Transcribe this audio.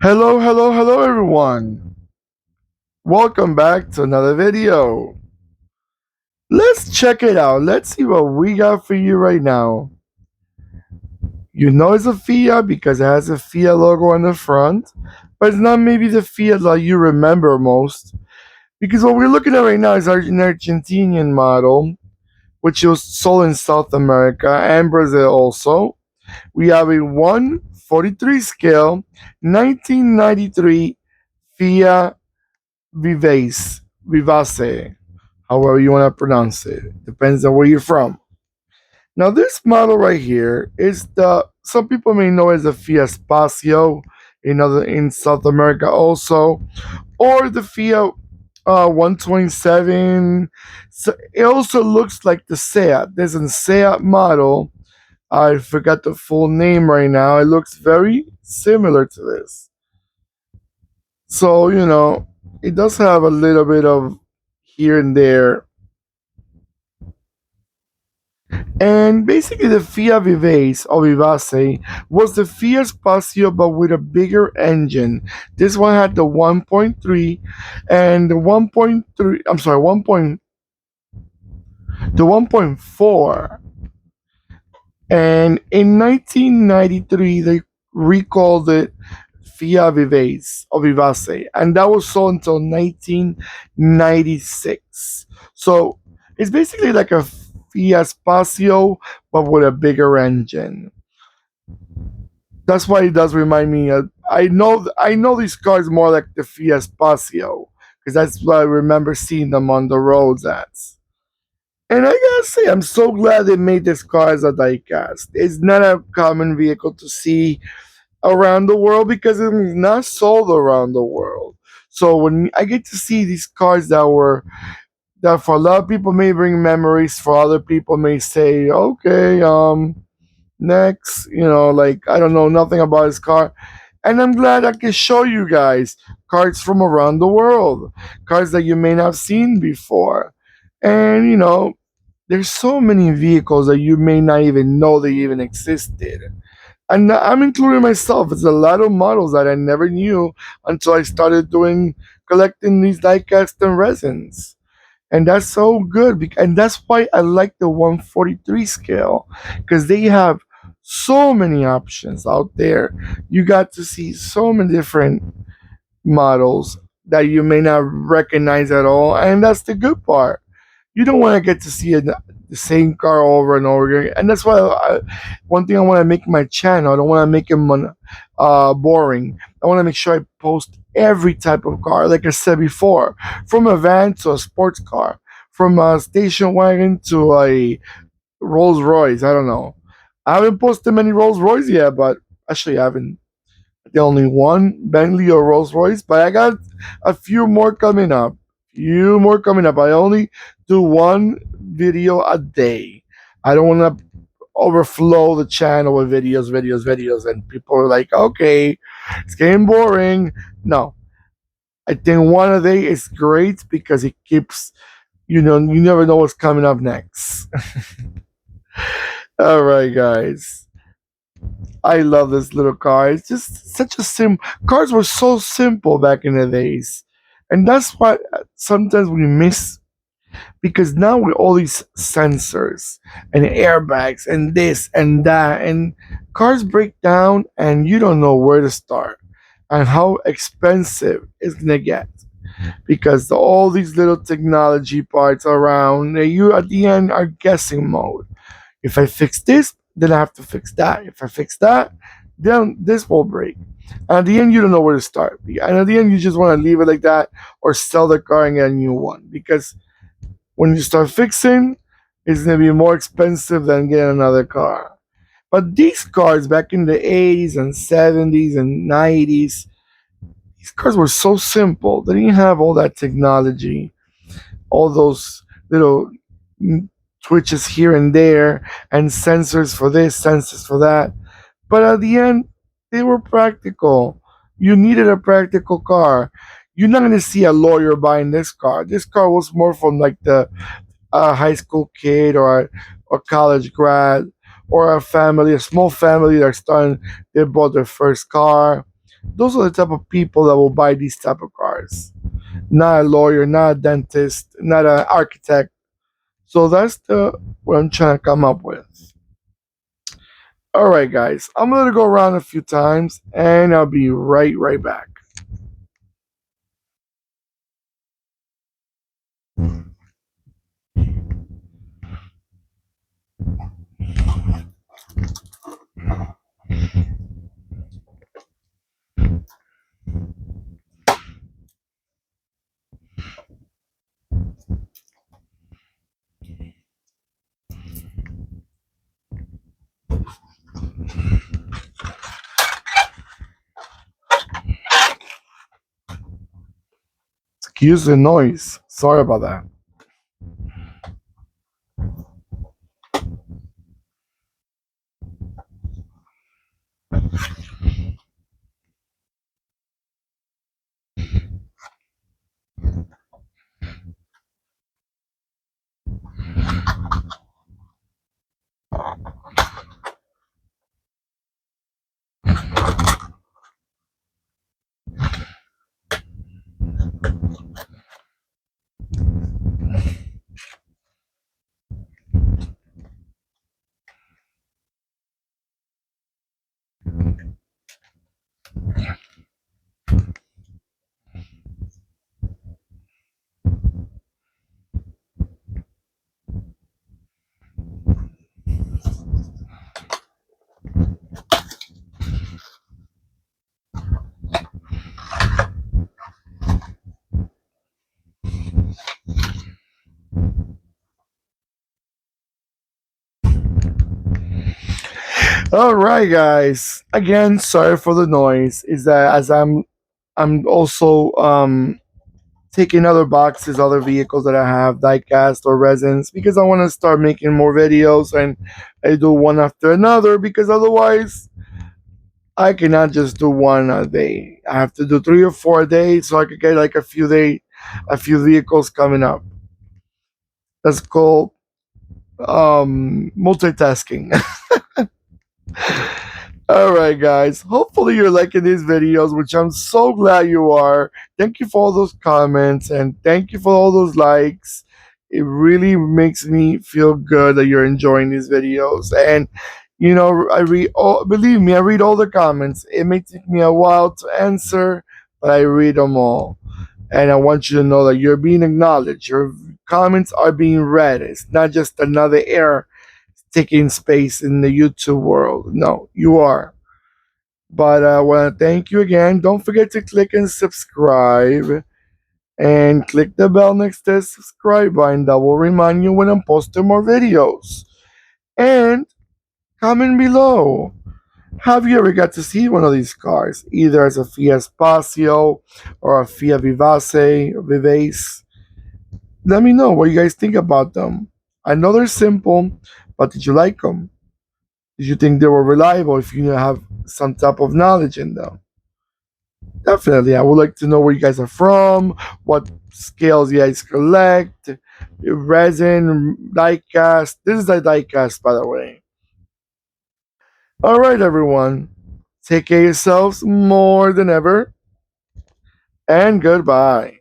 Hello, hello, hello, everyone. Welcome back to another video. Let's check it out. Let's see what we got for you right now. You know it's a Fiat because it has a Fiat logo on the front, but it's not maybe the Fiat that you remember most. Because what we're looking at right now is an Argentinian model, which was sold in South America and Brazil also. We have a 143 scale 1993 Fiat Vivace, however you want to pronounce it. Depends on where you're from. Now, this model right here is the some people may know as the Fiat Spacio in South America also, or the Fiat 127. So it also looks like the Seat. There's a Seat model. I forgot the full name right now. It looks very similar to this. So, it does have a little bit of here and there. And basically, the Fiat Vivace or Vivace was the Fiat Spacio but with a bigger engine. This one had the 1.3 and the 1.3, I'm sorry, 1.4. And in 1993, they recalled it Fiat Vivace or Vivace, and that was sold until 1996. So it's basically like a Fiat Spacio, but with a bigger engine. That's why it does remind me of. I know these cars more like the Fiat Spacio because that's what I remember seeing them on the roads at. And I gotta say, I'm so glad they made this car as a diecast. It's not a common vehicle to see around the world because it's not sold around the world. So when I get to see these cars that for a lot of people may bring memories, for other people may say, okay, next, like I don't know nothing about this car. And I'm glad I can show you guys cars from around the world, cars that you may not have seen before. And there's so many vehicles that you may not even know they even existed. And I'm including myself. It's a lot of models that I never knew until I started doing collecting these diecast and resins. And that's so good. And that's why I like the 143 scale because they have so many options out there. You got to see so many different models that you may not recognize at all. And that's the good part. You don't want to get to see the same car over and over again. And that's why one thing I want to make my channel, I don't want to make it boring. I want to make sure I post every type of car, like I said before, from a van to a sports car, from a station wagon to a Rolls Royce. I don't know. I haven't posted many Rolls Royce yet, but actually I haven't. The only one Bentley or Rolls Royce, but I got a few more coming up. Few more coming up. I only do one video a day. I don't want to overflow the channel with videos, and people are like, okay, it's getting boring. No, I think one a day is great because it keeps, you never know what's coming up next. All right, guys. I love this little car. It's just such a cars were so simple back in the days. And that's what sometimes we miss because now with all these sensors and airbags and this and that and cars break down and you don't know where to start and how expensive it's gonna get because all these little technology parts around you at the end are guessing mode. If I fix this, then I have to fix that. If I fix that, then this will break. And at the end, you don't know where to start. And at the end, you just want to leave it like that or sell the car and get a new one. Because when you start fixing, it's going to be more expensive than getting another car. But these cars back in the 80s and 70s and 90s, these cars were so simple. They didn't have all that technology, all those little twitches here and there, and sensors for this, sensors for that. But at the end, they were practical. You needed a practical car. You're not going to see a lawyer buying this car. This car was more from like the high school kid or college grad or a family, a small family that's starting. They bought their first car. Those are the type of people that will buy these type of cars. Not a lawyer, not a dentist, not an architect. So that's the what I'm trying to come up with. All right, guys, I'm gonna go around a few times, and I'll be right back. Excuse the noise. Sorry about that. All right, guys. Again, sorry for the noise. Is that as I'm also taking other boxes, other vehicles that I have, diecast or resins, because I want to start making more videos and I do one after another because otherwise I cannot just do one a day. I have to do 3 or 4 days so I could get like a few vehicles coming up. That's called multitasking. All right, guys. Hopefully, you're liking these videos, which I'm so glad you are. Thank you for all those comments and thank you for all those likes. It really makes me feel good that you're enjoying these videos. And I read all. Believe me, I read all the comments. It may take me a while to answer, but I read them all. And I want you to know that you're being acknowledged. Your comments are being read. It's not just another error taking space in the YouTube world. No, you are. But I want to thank you again. Don't forget to click and subscribe and click the bell next to the subscribe button that will remind you when I'm posting more videos. And comment below. Have you ever got to see one of these cars, either as a Fiat Spacio or a Fiat Vivace? Let me know what you guys think about them. I know they're simple, but did you like them? Did you think they were reliable if you have some type of knowledge in them? Definitely. I would like to know where you guys are from, what scales you guys collect, resin, diecast. This is a diecast, by the way. All right, everyone. Take care of yourselves more than ever, and goodbye.